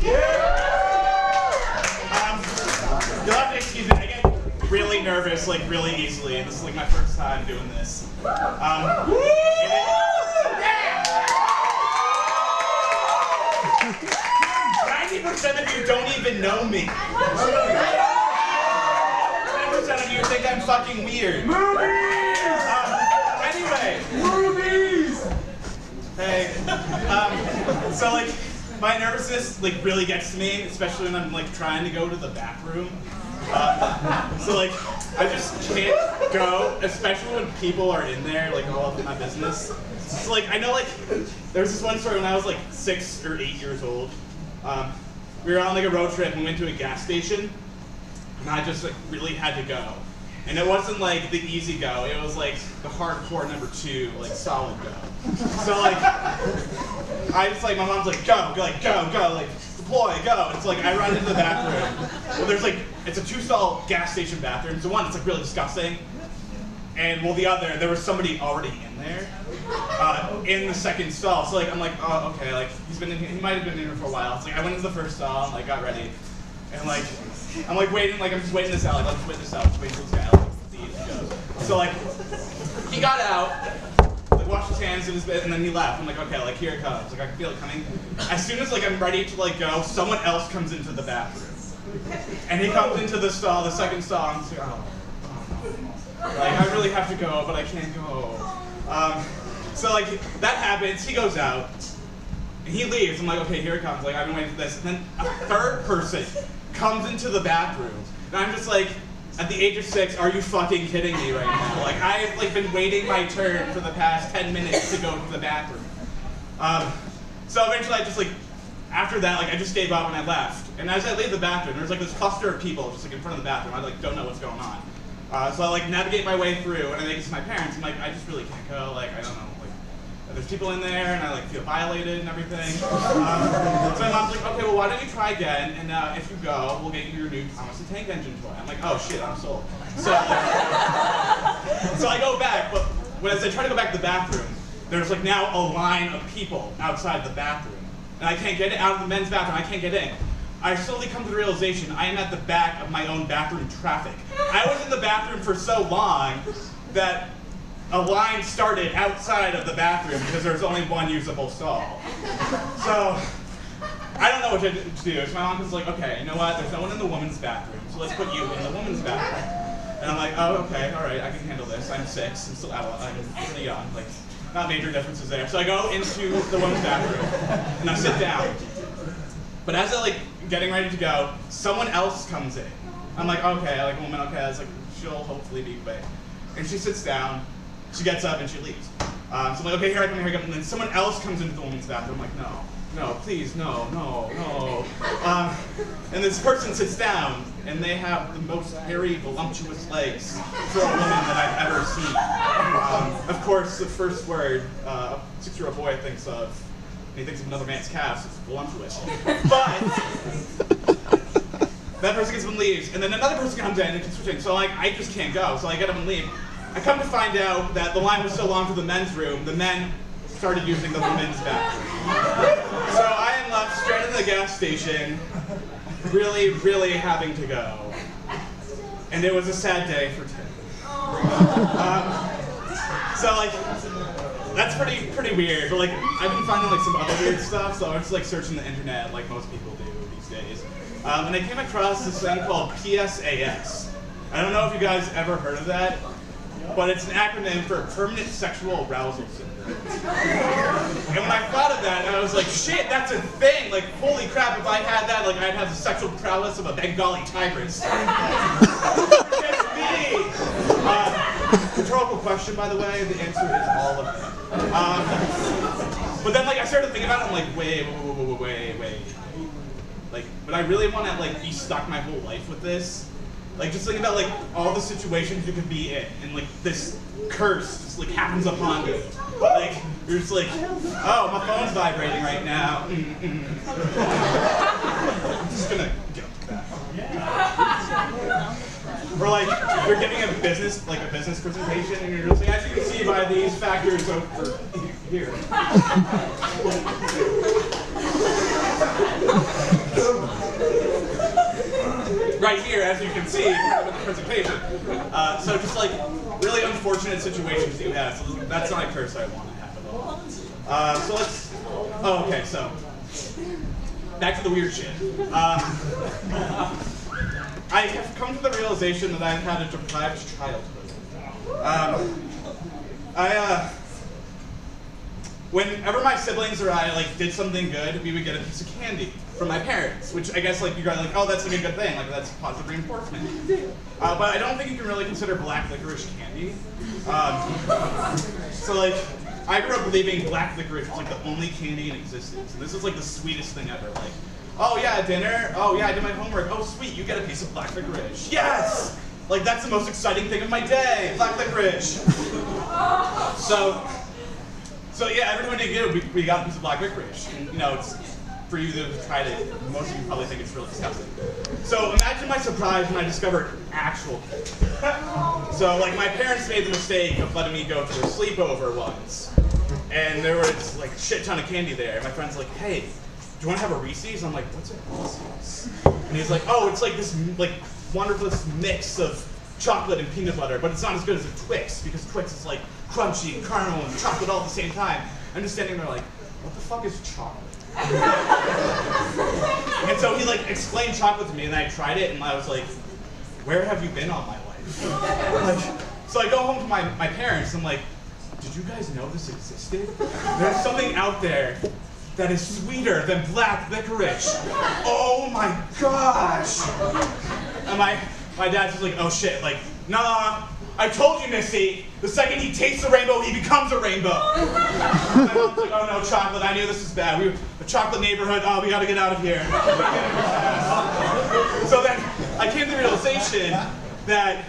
You'll have to excuse me. I get really nervous, like really easily, and this is like my first time doing this. 90% of you don't even know me. 10% of you think I'm fucking weird. Anyway. Movies! Hey. So like, my nervousness like really gets to me, especially when I'm like trying to go to the bathroom. So like, I just can't go, especially when people are in there, like all up in my business. So like, I know like, there was this one story when I was like 6 or 8 years old. We were on like a road trip and we went to a gas station, and I just like really had to go. And it wasn't like the easy go, it was like the hardcore number 2, like solid go. So like, I just like, my mom's like, go, like go, like deploy, go. And it's like, I run into the bathroom. Well, there's like, it's a 2-stall gas station bathroom. So one, it's like really disgusting. And well, the other, there was somebody already in there, in the second stall. So like, I'm like, oh, okay, like he might have been in here for a while. It's like, I went into the first stall and like got ready. And like, I'm like waiting, like I'm just waiting this out, like I'll just wait this out, just waiting for this guy, like see if he goes. So like, he got out, like washed his hands in his bed, and then he left. I'm like, okay, like here it comes. Like I can feel it coming. As soon as like I'm ready to like go, someone else comes into the bathroom. And he comes into the stall, the second stall, and I'm just like, oh no. Like I really have to go, but I can't go. So like, that happens, he goes out, and he leaves. I'm like, okay, here it comes. Like I've been waiting for this. And then a third person comes into the bathroom, and I'm just like, at the age of 6, are you fucking kidding me right now? Like I've like been waiting my turn for the past 10 minutes to go to the bathroom. So eventually I just like, after that, like I just gave up and I left. And as I leave the bathroom, there's like this cluster of people just like in front of the bathroom. I like don't know what's going on. So I like navigate my way through, and I make it to my parents. I'm like, I just really can't go. Like I don't know. There's people in there, and I like feel violated and everything. So my mom's like, okay, well, why don't you try again, and if you go, we'll get you your new Thomas the Tank Engine toy. I'm like, oh shit, I'm sold. So I go back, but as I try to go back to the bathroom, there's like now a line of people outside the bathroom, and I can't get it out of the men's bathroom. I can't get in. I slowly come to the realization I am at the back of my own bathroom traffic. I was in the bathroom for so long that a line started outside of the bathroom because there's only one usable stall. So I don't know what to do. So my mom was like, okay, you know what? There's no one in the women's bathroom, so let's put you in the women's bathroom. And I'm like, oh, okay, all right, I can handle this. I'm 6, and still I'm pretty young, like not major differences there. So I go into the women's bathroom and I sit down. But as I like getting ready to go, someone else comes in. I'm like, okay, like a woman, okay, it's like she'll hopefully be quick. And she sits down. She gets up and she leaves. So I'm like, okay, here I come. And then someone else comes into the woman's bathroom. I'm like, no, please, no. And this person sits down, and they have the most hairy, voluptuous legs for a woman that I've ever seen. Of course, the first word a 6-year-old boy thinks of when he thinks of another man's calves is voluptuous. But that person gets up and leaves, and then another person comes in and keeps switching. So like, I just can't go. So I get up and leave. I come to find out that the line was so long for the men's room, the men started using the women's bathroom. So I am left straight in the gas station, really, really having to go. And it was a sad day for Tim. So like, that's pretty weird. But like, I've been finding like some other weird stuff, so I was like searching the internet like most people do these days. And I came across this thing called PSAS. I don't know if you guys ever heard of that, but it's an acronym for Permanent Sexual Arousal Syndrome. And when I thought of that, I was like, shit, that's a thing. Like, holy crap, if I had that, like, I'd have the sexual prowess of a Bengali tigress. Just me. Rhetorical question, by the way. The answer is all of them. But then, like, I started thinking about it, I'm like, wait. Like, would I really want to, like, be stuck my whole life with this? Like, just think about, like, all the situations you could be in, and, like, this curse just, like, happens upon you. Like, you're just like, oh, my phone's vibrating right now. I'm just gonna get up to that. Or, like, you're giving a business presentation, and you're just like, as you can see by these factors over here. right here, as you can see from the presentation. So just like really unfortunate situations that you have. So that's not a curse I want to have at all. So let's. Oh, okay. So back to the weird shit. I have come to the realization that I've had a deprived childhood. Whenever my siblings or I like did something good, we would get a piece of candy from my parents, which I guess like you guys are like, oh, that's like a good thing, like that's positive reinforcement. But I don't think you can really consider black licorice candy. So like, I grew up believing black licorice was like the only candy in existence, and this is like the sweetest thing ever. Like, oh yeah, dinner. Oh yeah, I did my homework. Oh sweet, you get a piece of black licorice. Yes! Like that's the most exciting thing of my day, black licorice. So yeah, every time we did good, we got a piece of black licorice. And, you know, it's for you to try it. Most of you probably think it's really disgusting. So imagine my surprise when I discovered actual candy. So like my parents made the mistake of letting me go to a sleepover once, and there was like a shit ton of candy there. And my friend's like, hey, do you want to have a Reese's? I'm like, what's a Reese's? And he's like, oh, it's like this like wonderful mix of chocolate and peanut butter, but it's not as good as a Twix, because Twix is like crunchy and caramel and chocolate all at the same time. I'm just standing there like, what the fuck is chocolate? And so he like explained chocolate to me, and I tried it, and I was like, where have you been all my life? Like, so I go home to my parents, and I'm like, did you guys know this existed? There's something out there that is sweeter than black licorice. Oh my gosh! And my dad's just like, oh shit, like, nah, I told you, Missy, the second he tastes a rainbow, he becomes a rainbow. And my mom's like, oh no, chocolate, I knew this was bad. A chocolate neighborhood, oh, we gotta get out of here. So then I came to the realization that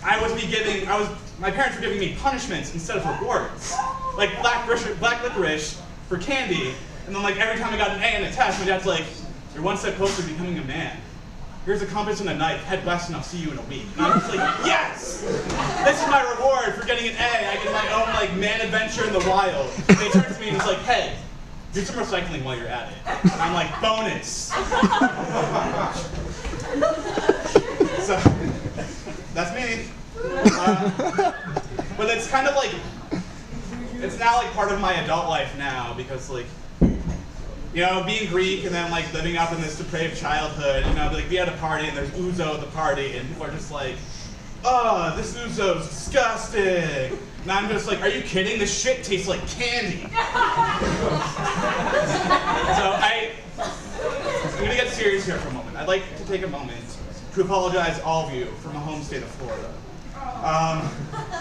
my parents were giving me punishments instead of rewards. Like black licorice for candy, and then like every time I got an A in a test, my dad's like, you're one step closer to becoming a man. Here's a compass and a knife, head west and I'll see you in a week. And I was like, yes! This is my reward for getting an A. I get my own like man adventure in the wild. And they turn to me and it's like, hey, do some recycling while you're at it. And I'm like, bonus. So, that's me. But it's kind of like, it's now like part of my adult life now, because like, you know, being Greek and then like living up in this depraved childhood, you know, like we had a party and there's ouzo at the party and people are just like, oh, this ouzo's disgusting. And I'm just like, are you kidding? This shit tastes like candy. So I'm gonna get serious here for a moment. I'd like to take a moment to apologize all of you for my home state of Florida.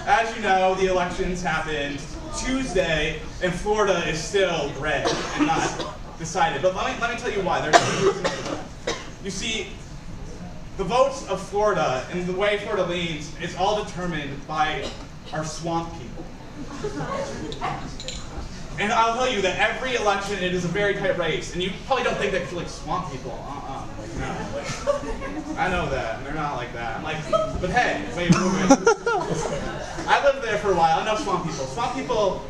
As you know, the elections happened Tuesday and Florida is still red and not decided. But let me tell you why. There's two reasons for that. You see, the votes of Florida and the way Florida leans is all determined by our swamp people. And I'll tell you that every election, it is a very tight race. And you probably don't think that like swamp people, like no, like, I know that, and they're not like that. I'm like, but hey, wait, I lived there for a while. I know swamp people. Swamp people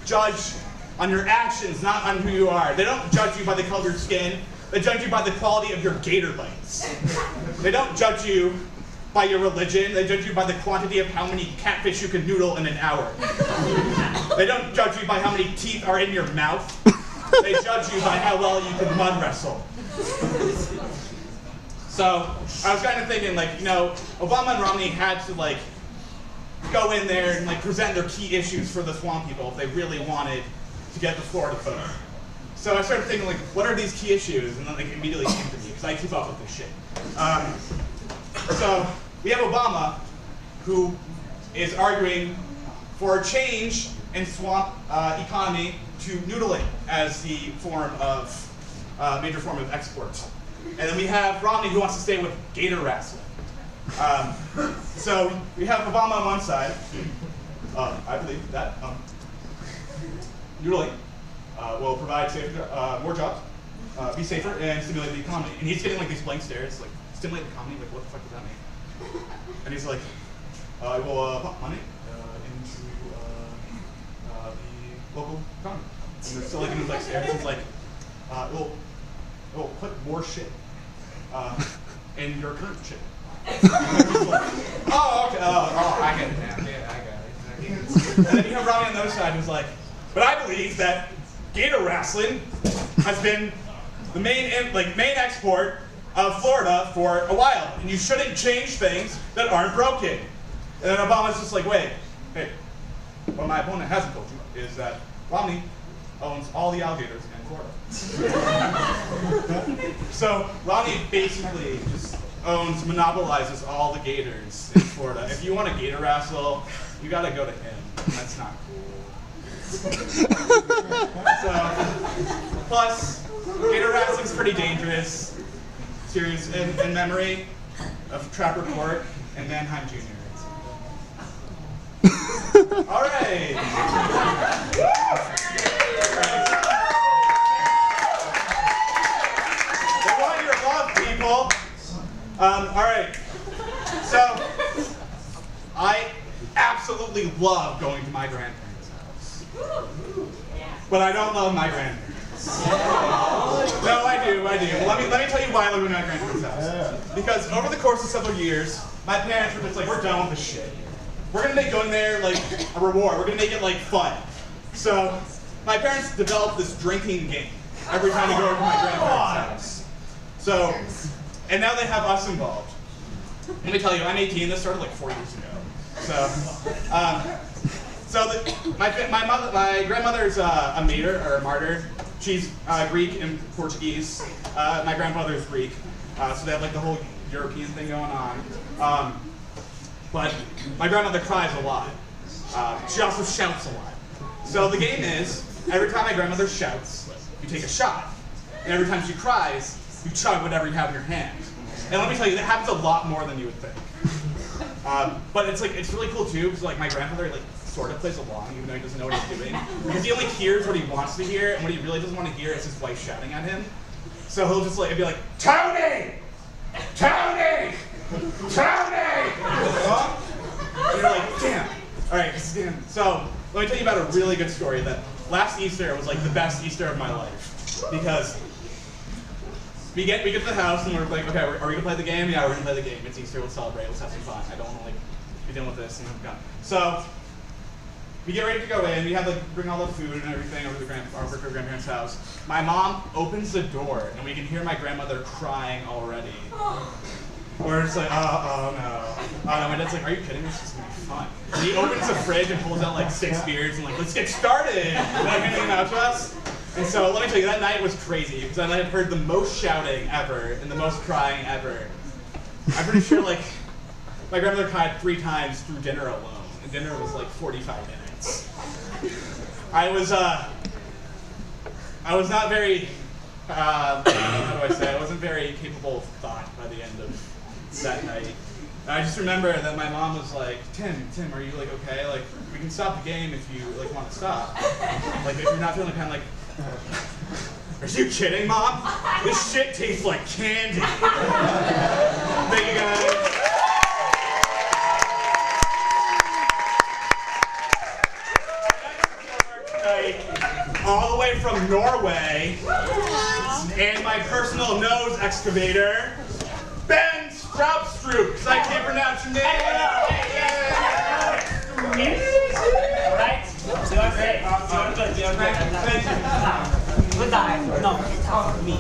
judge on your actions, not on who you are. They don't judge you by the color of your skin. They judge you by the quality of your gator bites. They don't judge you by your religion. They judge you by the quantity of how many catfish you can noodle in an hour. They don't judge you by how many teeth are in your mouth. They judge you by how well you can mud wrestle. So I was kind of thinking, like, you know, Obama and Romney had to like go in there and like present their key issues for the swamp people if they really wanted to get the Florida vote. So I started thinking, like, what are these key issues? And then like immediately came to me, because I keep up with this shit. So we have Obama, who is arguing for a change in swamp economy to noodling as the major form of export. And then we have Romney, who wants to stay with gator wrestling. So we have Obama on one side. I believe that noodling will provide more jobs, be safer, and stimulate the economy. And he's getting like these blank stares, like, stimulate the economy, like, what the fuck does that mean? And he's like, I will pump money into the local economy. And they're still like in his like stares. He's like, it will put more shit and your current chick. Oh, okay. Oh, I get it now. Yeah, I got it. And then you have Ronnie on the other side who's like, but I believe that gator wrestling has been the main export of Florida for a while, and you shouldn't change things that aren't broken. And then Obama's just like, wait, hey, what my opponent hasn't told you is that Romney owns all the alligators in Florida. So Romney basically just monopolizes all the gators in Florida. If you want a gator wrestle, you gotta go to him. That's not cool. So, plus, gator wrestling's pretty dangerous. Serious in memory of Trapper Court and Mannheim Jr. All right. I want your love, people. All right. So, I absolutely love going to my grandparents' house, but I don't love my grandparents. No, I do. Let me tell you why I love going to my grandparents' house. Because over the course of several years, my parents were just like, we're done with this shit. We're gonna make going there like a reward. We're gonna make it like fun. So my parents developed this drinking game every time we go over to my grandparents' house. So, and now they have us involved. Let me tell you, I'm 18. This started like 4 years ago. So, my grandmother's a martyr. She's Greek and Portuguese. My grandfather's Greek. So they have like the whole European thing going on. But my grandmother cries a lot. She also shouts a lot. So the game is, every time my grandmother shouts, you take a shot. And every time she cries, you chug whatever you have in your hand. And let me tell you, that happens a lot more than you would think. But it's really cool too, because like my grandfather sort of plays along, even though he doesn't know what he's doing. Because he only hears what he wants to hear, and what he really doesn't want to hear is his wife shouting at him. So he'll just be like, Tony! Tony! Tony! And you're like, damn. All right, damn. So let me tell you about a really good story that last Easter was like the best Easter of my life. Because we get to the house and we're like, okay, are we gonna play the game? Yeah, we're gonna play the game. It's Easter, let's celebrate, let's have some fun. I don't wanna be dealing with this and I'm done. So we get ready to go in, we have bring all the food and everything over to our grandparents' house. My mom opens the door and we can hear my grandmother crying already. We're just like, oh no. My dad's like, are you kidding? This is gonna be fun. And he opens the fridge and pulls out 6 beers and let's get started. And handing them out to us. And so let me tell you, that night was crazy because I had heard the most shouting ever and the most crying ever. I'm pretty sure my grandmother cried 3 times through dinner alone, and dinner was 45 minutes. I was not very, how do I say? I wasn't very capable of thought by the end of that night. And I just remember that my mom was like, Tim, are you okay? We can stop the game if you want to stop. If you're not feeling kind of are you kidding, Mom? This shit tastes like candy. Thank you guys. All the way from Norway, and my personal nose excavator, Ben Straubstrup, because I can't pronounce your name. Right? Doing great. Doing good. Doing great. Thank you. Good guy. No, it's me.